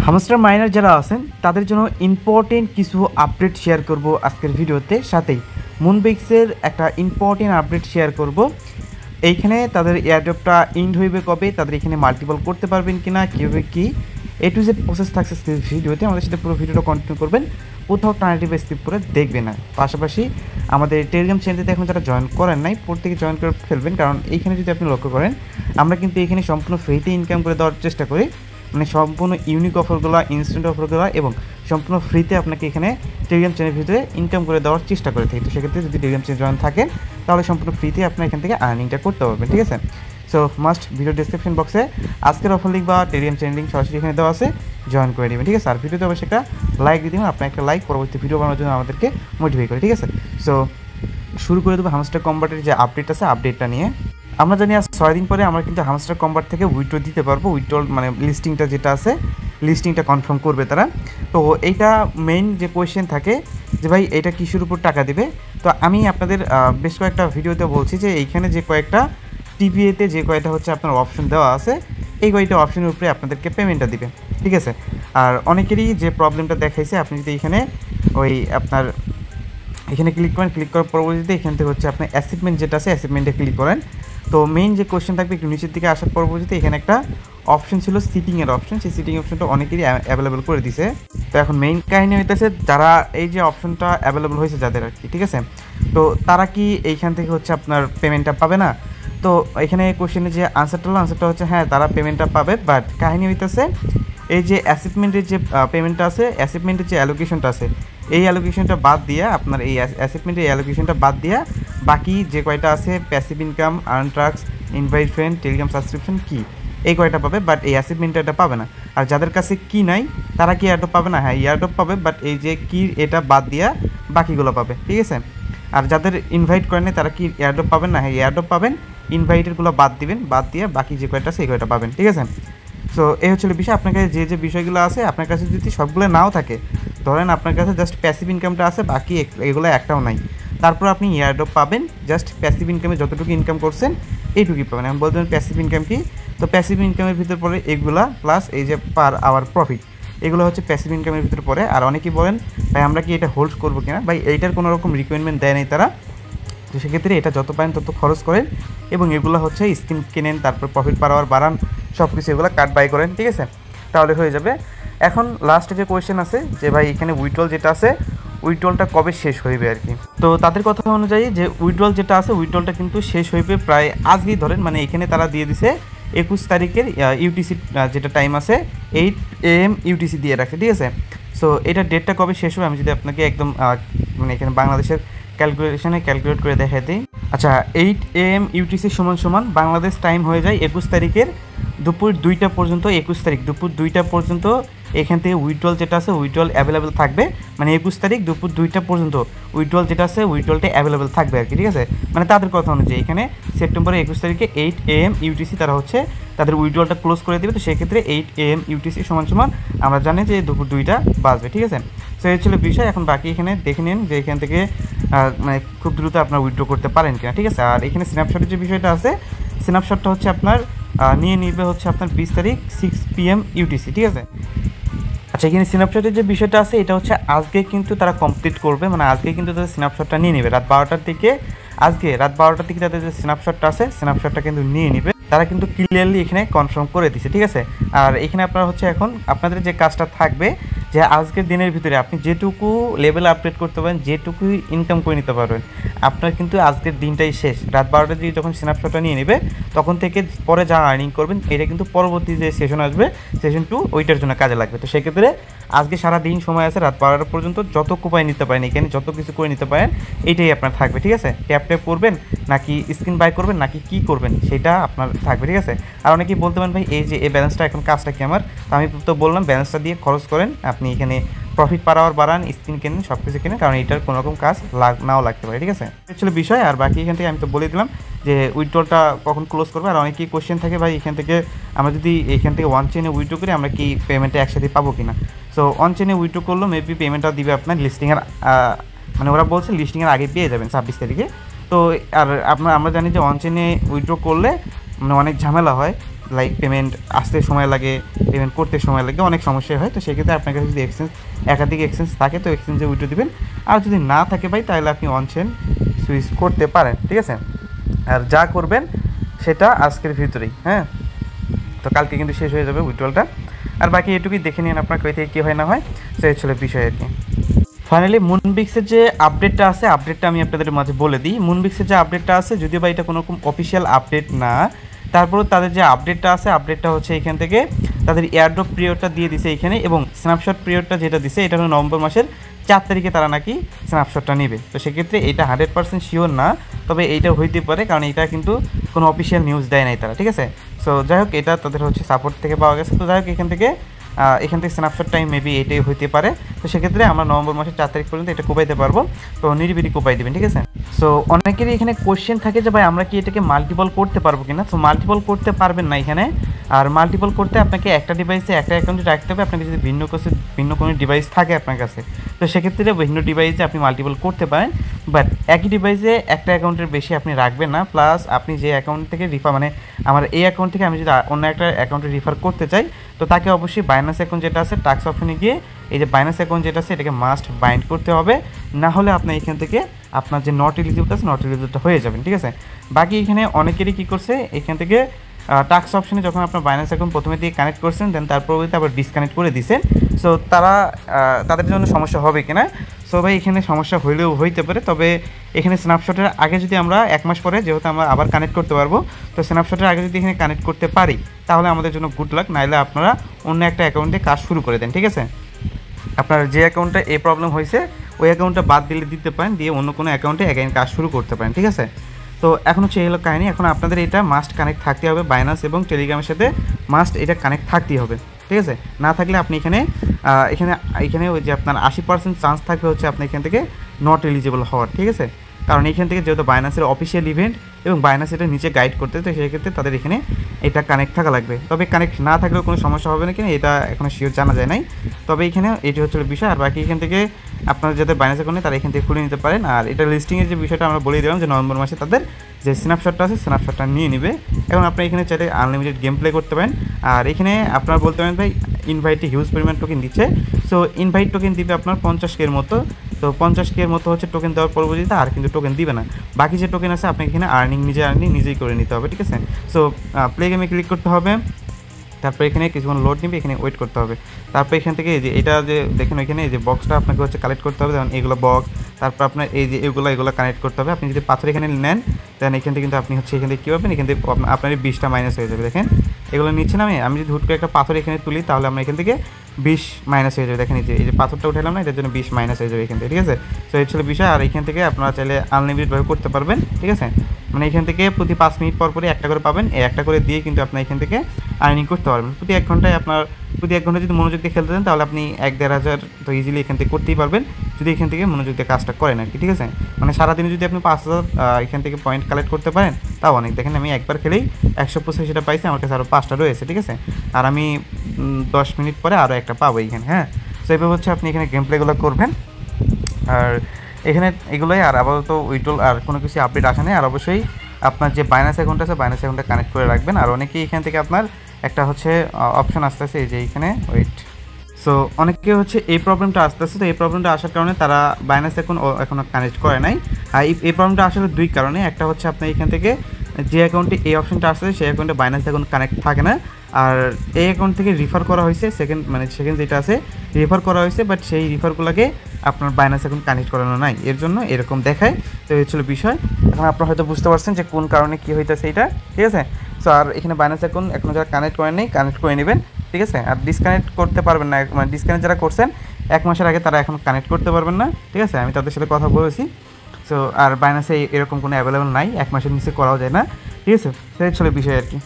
Hamster minor যারা আছেন তাদের জন্য ইম্পর্টেন্ট কিছু আপডেট শেয়ার করব আজকের ভিডিওতে। সাথেই মুনবিক্সের একটা ইম্পর্টেন্ট আপডেট শেয়ার করব। এইখানে তাদের এয়ারড্রপটা ইন্ড হইবে কবে, তাদের এখানে মাল্টিপল করতে পারবেন কিনা, কীভাবে কী এ টু জেড প্রসেস থাকছে ভিডিওতে। আমাদের সাথে পুরো ভিডিওটা কন্টিনিউ করবেন, কোথাও টার্নেটিভ স্কিপ করে দেখবেন না। পাশাপাশি আমাদের টেলিগ্রাম চ্যানেলটিতে এখন যারা জয়েন করেন নাই প্রত্যেকে জয়েন করে ফেলবেন, কারণ এইখানে যদি আপনি লক্ষ্য করেন আমরা কিন্তু এখানে সম্পূর্ণ ফ্রিতে ইনকাম করে দেওয়ার চেষ্টা করি। মানে সম্পূর্ণ ইউনিক অফারগুলো, ইনস্ট্যান্ট অফারগুলো এবং সম্পূর্ণ ফ্রিতে আপনাকে এখানে টেলিগ্রাম চ্যানেলের ভিতরে ইনকাম করে দেওয়ার চেষ্টা করে থাকি। তো সেক্ষেত্রে যদি টেলিগ্রাম চ্যানেল জয়েন থাকেন তাহলে সম্পূর্ণ ফ্রিতে আপনার এখান থেকে আর্নিংটা করতে পারবেন, ঠিক আছে। সো মাস্ট ভিডিও ডিসক্রিপশন বক্সে আজকের অফার লিঙ্ক বা টেলিগ্রাম চ্যানেল লিঙ্ক সরাসরি এখানে দেওয়া আছে, জয়েন করে দেবেন, ঠিক আছে। আর ভিডিওতে অবশ্যই একটা লাইক দিয়ে দেবেন, আপনার একটা লাইক পরবর্তী ভিডিও বানানোর জন্য আমাদেরকে মোটিভেট করে, ঠিক আছে। সো শুরু করে দেবো হামস্টার কম্বাটের যে আপডেট আছে আপডেটটা নিয়ে। আমরা জানি আজ 6 দিন পরে আমরা কিন্তু হামস্টার কম্বাট থেকে উইথড্র দিতে পারবো। উইথড্র মানে লিস্টিংটা যেটা আছে লিস্টিংটা কনফার্ম করবে তারা। তো এইটা মেইন যে কোয়েশ্চেন থাকে যে ভাই এটা কিসের উপর টাকা দিবে। তো আমি আপনাদের বেশ কয়েকটা ভিডিওতে বলছি যে এইখানে যে কয়েকটা টিভিএতে যে কয়েকটা হচ্ছে আপনার অপশন দেওয়া আছে এই কয়েকটা অপশনের উপরে আপনাদেরকে পেমেন্টটা দিবে, ঠিক আছে। আর অনেকেরই যে প্রবলেমটা দেখাইছে, আপনি যদি এখানে ওই আপনার এখানে ক্লিক করেন, ক্লিক করার পরবর্তীতে এখান থেকে হচ্ছে আপনার অ্যাসিভমেন্ট যেটা আছে অ্যাসিভমেন্টে ক্লিক করেন। তো মেইন যে কোয়েশ্চেন থাকবে একটু নিচের দিকে আসার পরবর্তীতে এখানে একটা অপশন ছিল সিটিংয়ের অপশন, সেই সিটিং অপশনটা অনেকেরই অ্যাভেলেবেল করে দিছে। তো এখন মেইন কাহিনী হইতেছে যারা এই যে অপশনটা অ্যাভেলেবেল হয়েছে যাদের আর কি, ঠিক আছে, তো তারা কি এইখান থেকে হচ্ছে আপনার পেমেন্টটা পাবে না। তো এখানে কোয়েশ্চেনের যে আনসারটা হচ্ছে হ্যাঁ তারা পেমেন্টটা পাবে, বাট কাহিনী হইতেছে এই যে অ্যাসিভমেন্টের যে পেমেন্টটা আছে, অ্যাসিভমেন্টের যে অ্যালোকেশনটা আছে এই অ্যালোকেশনটা বাদ দিয়ে আপনার এই অ্যাসিভমেন্টের অ্যালোকেশনটা বাদ দিয়ে বাকি যে কয়টা আছে passive income, earn tracks, invite friend, Telegram subscription কি এই কয়টা পাবে, বাট এই অ্যাসিভমেন্টটা এটা পাবে না। আর যাদের কাছে কি নাই তারা কি এয়ারড্রপ পাবে না, হ্যাঁ এয়ারড্রপ পাবে, বাট এই যে কি এটা বাদ দিয়া বাকিগুলো পাবে, ঠিক আছে। আর যাদের ইনভাইট করেন তারা কি এয়ারড্রপ পাবেন না, হ্যাঁ এয়ারড্রপ পাবেন, ইনভাইটেরগুলো বাদ দিবেন, বাদ দিয়ে বাকি যে কয়টা আছে এই কয়টা পাবেন, ঠিক আছে। সো এই হচ্ছে বিষয়। আপনার কাছে যে যে বিষয়গুলো আছে আপনার কাছে যদি সবগুলো নাও থাকে, ধরেন আপনার কাছে জাস্ট প্যাসিভ ইনকামটা আছে বাকি এগুলো একটাও নাই, তারপর আপনি এয়ারড্রপ পাবেন, জাস্ট প্যাসিভ ইনকামে যতটুকু ইনকাম করছেন এইটুকুই পাবেন। আমি বলতে প্যাসিভ ইনকাম কি, তো প্যাসিভ ইনকামের ভিতরে পড়ে এগুলা প্লাস এই যে পার আওয়ার প্রফিট, এগুলো হচ্ছে প্যাসিভ ইনকামের ভিতরে পড়ে। আর অনেকেই বলেন ভাই আমরা কি এটা হোল্ড করবো কিনা, ভাই এইটার কোনো রকম রিকোয়ারমেন্ট দেয় নাই তারা। তো সেক্ষেত্রে এটা যত পারেন তত খরচ করেন এবং এগুলো হচ্ছে স্কিন কেনেন, তারপর প্রফিট পার আওয়ার বাড়ান, সব কিছু এগুলো কাট বাই করেন, ঠিক আছে, তাহলে হয়ে যাবে। এখন লাস্টে যে কোয়েশ্চেন আছে যে ভাই এখানে উইথড্রল যেটা আছে উইথড্রলটা কবে শেষ হইবে আর কি। তো তাদের কথা অনুযায়ী যে উইথড্রল যেটা আছে উইথড্রলটা কিন্তু শেষ হইবে প্রায় আজকেই ধরেন, মানে এখানে তারা দিয়ে দিছে 21 তারিখের ইউটিসি যেটা টাইম আছে 8 AM ইউটিসি দিয়ে রাখে, ঠিক আছে। সো এটা ডেটটা কবে শেষ হবে আমি যদি আপনাকে একদম মানে এখানে বাংলাদেশের ক্যালকুলেশনে ক্যালকুলেট করে দেখাই দিই। আচ্ছা 8 AM ইউটিসি সমান বাংলাদেশ টাইম হয়ে যায় 21 তারিখের দুপুর 2টা পর্যন্ত। 21 তারিখ দুপুর 2টা পর্যন্ত এখান থেকে উইথড্রল যেটা আছে উইথড্রল অ্যাভেলেবেল থাকবে, মানে 21 তারিখ দুপুর 2টা পর্যন্ত উইথড্রল যেটা আছে উইথড্রলটা অ্যাভেলেবেল থাকবে আর কি, ঠিক আছে। মানে তাদের কথা অনুযায়ী এখানে সেপ্টেম্বরের 21 তারিখে 8 AM ইউটিসি তারা হচ্ছে তাদের উইথড্রলটা ক্লোজ করে দেবে। তো সেক্ষেত্রে 8 AM ইউটিসি সমান আমরা জানি যে দুপুর 2টা বাজবে, ঠিক আছে। সো এই ছিল বিষয়। এখন বাকি এখানে দেখে নিন যে এখান থেকে মানে খুব দ্রুত আপনার উইথড্র করতে পারেন কিনা, ঠিক আছে। আর এখানে স্ন্যাপশটের যে বিষয়টা আছে স্ন্যাপশটটা হচ্ছে আপনার নিয়ে নিবে হচ্ছে আপনার 20 তারিখ 6 PM ইউটিসি, ঠিক আছে। আচ্ছা এখানে স্ন্যাপশটের যে বিষয়টা আছে এটা হচ্ছে আজকে কিন্তু তারা কমপ্লিট করবে, মানে আজকে কিন্তু তাদের স্ন্যাপশটটা নিয়ে নেবে রাত 12টার দিকে। আজকে রাত 12টার দিকে তাদের যে স্ন্যাপশটটা আছে স্ন্যাপশটটা কিন্তু নিয়ে নেবে, তারা কিন্তু ক্লিয়ারলি এখানে কনফার্ম করে দিচ্ছে, ঠিক আছে। আর এখানে আপনারা হচ্ছে এখন আপনাদের যে কাজটা থাকবে যে আজকের দিনের ভিতরে আপনি যেটুকু লেভেল আপডেট করতে পারেন, যেটুকু ইনকাম করে নিতে পারবেন, আপনার কিন্তু আজকের দিনটাই শেষ। রাত 12টার দিকে যখন স্ন্যাপশটটা নিয়ে নেবে তখন থেকে পরে যা আর্নিং করবেন এটা কিন্তু পরবর্তী যে সেশন আসবে সেশন 2 ওইটার জন্য কাজে লাগবে। তো সেক্ষেত্রে আজকে সারা দিন সময় আছে রাত 12টা পর্যন্ত যত কোপায় নিতে পারেন এখানে যত কিছু করে নিতে পারেন এইটাই আপনার থাকবে, ঠিক আছে। ট্যাপ করবেন নাকি স্ক্রিন বাই করবেন নাকি কি করবেন সেটা আপনার থাকবে, ঠিক আছে। আর অনেকেই বলতে পারেন ভাই এই যে এই ব্যালেন্সটা এখন কাজটা কি আমার, তো আমি তো বললাম ব্যালেন্সটা দিয়ে খরচ করেন, আপনি এখানে প্রফিট পার আওয়ার বাড়ান, স্ক্রিন কেনেন, সব কিছু কেনেন, কারণ এটার কোনো রকম কাজ নাও লাগতে পারে, ঠিক আছে। ছিল বিষয়। আর বাকি এখান থেকে আমি তো বলে দিলাম যে উইথড্রলটা কখন ক্লোজ করবে। আর অনেকেই কোশ্চেন থাকে ভাই এখান থেকে আমরা যদি এখান থেকে ওয়ান চেনে উইথড্র করি আমরা কি পেমেন্টটা একসাথে পাবো কিনা। সো অন চেনে উইথড্র করলেও মেবি পেমেন্টটা দিবে আপনার লিস্টিংয়ের মানে ওরা বলছে লিস্টিংয়ের আগে পেয়ে যাবেন 26 তারিখে। তো আর আমরা জানি যে অন চেনে উইথড্র করলে মানে অনেক ঝামেলা হয়, লাইক পেমেন্ট আসতে সময় লাগে, পেমেন্ট করতে সময় লাগে, অনেক সমস্যা হয়। তো সেক্ষেত্রে আপনার কাছে যদি একাধিক এক্সচেঞ্জ থাকে তো এক্সচেঞ্জে উইথড্র দিবেন। আর যদি না থাকে ভাই তাহলে আপনি অন চেইন সুইচ করতে পারেন, ঠিক আছে। আর যা করবেন সেটা আজকের ভিতরেই, হ্যাঁ। তো কালকে কিন্তু শেষ হয়ে যাবে উইথড্রলটা। আর বাকি এটুকুই দেখে নিন আপনার কই থেকে কী হয় না হয়, তো এই ছিল বিষয় আর কি। ফাইনালি মুনবিক্সের যে আপডেটটা আছে, আপডেটটা আমি আপনাদের মাঝে বলে দিই। মুনবিক্সের যে আপডেটটা আছে, যদিও বা এটা কোনো রকম অফিসিয়াল আপডেট না, তারপরেও তাদের যে আপডেটটা আছে, আপডেটটা হচ্ছে এখান থেকে তাদের এয়ারড্রপ পিরিয়ডটা দিয়ে দিছে এখানে, এবং স্ন্যাপশট পিরিয়ডটা যেটা দিছে এটা হলো নভেম্বর মাসের 4 তারিখে তারা নাকি স্ন্যাপশটটা নেবে। তো সেক্ষেত্রে এটা 100% শিওর না, তবে এইটা হইতে পারে, কারণ এটা কিন্তু কোনো অফিসিয়াল নিউজ দেয় নাই তারা, ঠিক আছে। সো যাই হোক, এটা তাদের হচ্ছে সাপোর্ট থেকে পাওয়া গেছে। তো যাই হোক, এখান থেকে স্ন্যাপশট টাইম মেবি এটাই হইতে পারে। তো সেক্ষেত্রে আমরা নভেম্বর মাসের 4 তারিখ পর্যন্ত এটা কোপাইতে পারবো। তো নিরিবিলি কোপাই দেবেন, ঠিক আছে। সো অনেকেরই এখানে কোশ্চেন থাকে যে ভাই আমরা কি এটাকে মাল্টিপল করতে পারবো কিনা। সো মাল্টিপল করতে পারবেন না এখানে। আর মাল্টিপল করতে আপনাকে একটা ডিভাইসে একটা অ্যাকাউন্টে রাখতে হবে। আপনাকে যদি ভিন্ন কোনো ডিভাইস থাকে আপনার কাছে, তো সেক্ষেত্রে ভিন্ন ডিভাইসে আপনি মাল্টিপল করতে পারেন, বাট একই ডিভাইসে একটা অ্যাকাউন্টের বেশি আপনি রাখবেন না। প্লাস আপনি যে অ্যাকাউন্ট থেকে মানে আমার এই অ্যাকাউন্ট থেকে আমি যদি অন্য একটা অ্যাকাউন্টে রিফার করতে চাই, তো তাকে অবশ্যই বাইনান্স অ্যাকাউন্ট যেটা আছে টাস্ক অপশনে গিয়ে এই যে বাইনান্স অ্যাকাউন্ট যেটা আছে এটাকে মাস্ট বাইন্ড করতে হবে, না হলে আপনার এখান থেকে আপনার যে নট এলিজিবল আছে নট এলিজিবলটা হয়ে যাবেন, ঠিক আছে। বাকি এখানে অনেকেরই কী করছে, এখান থেকে টাস্ক অপশনে যখন আপনার বাইনান্স অ্যাকাউন্ট প্রথমে দিয়ে কানেক্ট করছেন, দেন তারপর আবার ডিসকানেক্ট করে দিয়েছেন। সো তাদের জন্য সমস্যা হবে কিনা। সো ভাই এখানে সমস্যা হইলেও হইতে পারে, তবে এখানে স্ন্যাপশটের আগে যদি আমরা 1 মাস পরে যেহেতু আমরা আবার কানেক্ট করতে পারবো, তো স্ন্যাপশটের আগে যদি এখানে কানেক্ট করতে পারি তাহলে আমাদের জন্য গুড লাক, নাইলে আপনারা অন্য একটা অ্যাকাউন্টে কাজ শুরু করে দেন, ঠিক আছে। আপনার যে অ্যাকাউন্টে এই প্রবলেম হয়েছে ওই অ্যাকাউন্টটা বাদ দিতে পারেন, দিয়ে অন্য কোনো অ্যাকাউন্টে অ্যাগেন কাজ শুরু করতে পারেন, ঠিক আছে। তো এখন হচ্ছে এই হলো কাহিনী। এখন আপনাদের এটা মাস্ট কানেক্ট থাকতে হবে, বাইনান্স এবং টেলিগ্রামের সাথে মাস্ট এটা কানেক্ট থাকতেই হবে, ঠিক আছে। না থাকলে আপনি এখানে ওই যে আপনার 80% চান্স থাকবে হচ্ছে আপনি এখান থেকে নট এলিজিবল হওয়ার, ঠিক আছে। কারণ এখান থেকে যেহেতু বাইনান্সের অফিসিয়াল ইভেন্ট এবং বাইনান্স এটা নিচে গাইড করতে, তো সেক্ষেত্রে তাদের এখানে এটা কানেক্ট থাকা লাগবে। তবে কানেক্ট না থাকলেও কোনো সমস্যা হবে না কিনা এটা এখনও শিওর জানা যায় নাই, তবে এখানে এটি হচ্ছে বিষয়। আর বাকি এখান থেকে আপনারা যাদের বাইনান্স অ্যাকাউন্টে তারা এখান থেকে খুলে নিতে পারেন। আর এটা লিস্টিংয়ের যে বিষয়টা আমরা বলে দিলাম যে নভেম্বর মাসে তাদের যে স্ন্যাপশটটা আছে স্ন্যাপশটটা নিয়ে নেবে। এখন আপনি এখানে চাইলে আনলিমিটেড গেম প্লে করতে পারেন। আর এখানে আপনারা বলতে পারেন ভাই ইনভাইটে হিউজ পরিমাণ টোকেন দিচ্ছে, সো ইনভাইট টোকেন দিবে আপনার 50K এর মতো। তো 50K এর মতো হচ্ছে টোকেন দেওয়ার পরবর্তীতে আর কিন্তু টোকেন দিবে না। বাকি যে টোকেন আছে আপনাকে এখানে আর্নিং নিজেই করে নিতে হবে, ঠিক আছে। সো প্লে গেমে ক্লিক করতে হবে, তারপর এখানে কিছুক্ষণ লোড নিবে, এখানে ওয়েট করতে হবে। তারপর এখান থেকে এই যে এটা যে দেখেন এখানে এই যে বক্সটা আপনাকে হচ্ছে কালেক্ট করতে হবে, যেমন এগুলো বক্স, তারপর আপনার এই যে এগুলো কানেক্ট করতে হবে। আপনি যদি পাথর এখানে নেন দেন এখান থেকে কিন্তু আপনি হচ্ছে এখান থেকে কী পাবেন, এখান থেকে আপনার 20টা মাইনাস হয়ে যাবে। দেখেন এগুলো নিচ্ছে না, আমি যদি হুট করে একটা পাথর এখানে তুলি তাহলে আমরা এখান থেকে 20 মাইনাস হয়ে যাবে। দেখেন এই যে পাথরটা উঠালাম না, এটার জন্য 20 মাইনাস হয়ে যাবে এখান থেকে, ঠিক আছে। সো এই ছিল বিষয়। আর এখান থেকে আপনারা চাইলে আনলিমিটেডভাবে করতে পারবেন, ঠিক আছে। মানে এখান থেকে প্রতি 5 মিনিট পর পরই একটা করে পাবেন, এই একটা করে দিয়ে কিন্তু আপনার এখান থেকে আর্নিং করতে পারবেন। প্রতি 1 ঘন্টায় প্রতি 1 ঘন্টা যদি মনোযোগ দিয়ে খেলতে দেন তাহলে আপনি 1-1.5 হাজার তো ইজিলি এখান থেকে করতেই পারবেন, যদি এখান থেকে মনোযোগ দিয়ে কাজটা করেন আর কি, ঠিক আছে। মানে সারাদিনে যদি আপনি 5,000 এখান থেকে পয়েন্ট কালেক্ট করতে পারেন তাও অনেক। দেখেন আমি একবার খেলেই 185টা পাইছি, আমার কাছে আরও 5টা রয়েছে, ঠিক আছে। আর আমি 10 মিনিট পরে আরও একটা পাবো এখানে, হ্যাঁ। সো এইভাবে হচ্ছে আপনি এখানে গেম প্লেগুলো করবেন। আর এখানে এগুলোই, আর আপাতত উইড্রল আর কোনো কিছু আপডেট আসে নাই। আর অবশ্যই আপনার যে বাইনান্স অ্যাকাউন্ট আছে বাইনান্স অ্যাকাউন্টটা কানেক্ট করে রাখবেন। আর অনেকেই এখান থেকে আপনার একটা হচ্ছে অপশন আসতেছে এই যে এখানে ওয়েট। সো অনেকে হচ্ছে এই প্রবলেমটা আসতেছে, তো এই প্রবলেমটা আসার কারণে তারা বাইনান্স এখনও কানেক্ট করে নাই। আর এই প্রবলেমটা আসলে 2 কারণে। একটা হচ্ছে আপনি এখান থেকে যে অ্যাকাউন্টে এই অপশনটা আসছে সেই অ্যাকাউন্টে বাইনান্স অ্যাকাউন্ট কানেক্ট থাকে না। আর এই অ্যাকাউন্ট থেকে রিফার করা হয়েছে সেকেন্ড যেটা আছে রিফার করা হয়েছে, বাট সেই রিফারগুলোকে আপনার বাইনান্স অ্যাকাউন্ট কানেক্ট করানো নাই, এর জন্য এরকম দেখায়। তো এই ছিল বিষয়। এখন আপনারা হয়তো বুঝতে পারছেন যে কোন কারণে কী হইতেছে এটা, ঠিক আছে। সো আর এখানে বাইনান্স অ্যাকাউন্ট এখনও যারা কানেক্ট করেন নাই কানেক্ট করে নেবেন, ঠিক আছে। আর ডিসকানেক্ট করতে পারবেন না, মানে ডিসকানেক্ট যারা করছেন 1 মাসের আগে তারা এখন কানেক্ট করতে পারবেন না, ঠিক আছে। আমি তাদের সাথে কথা বলেছি। সো আর বাইনান্সে এরকম কোনো অ্যাভেলেবল নাই, 1 মাসের নিচে করাও যায় না, ঠিক আছে। সেই ছিল বিষয় আর কি।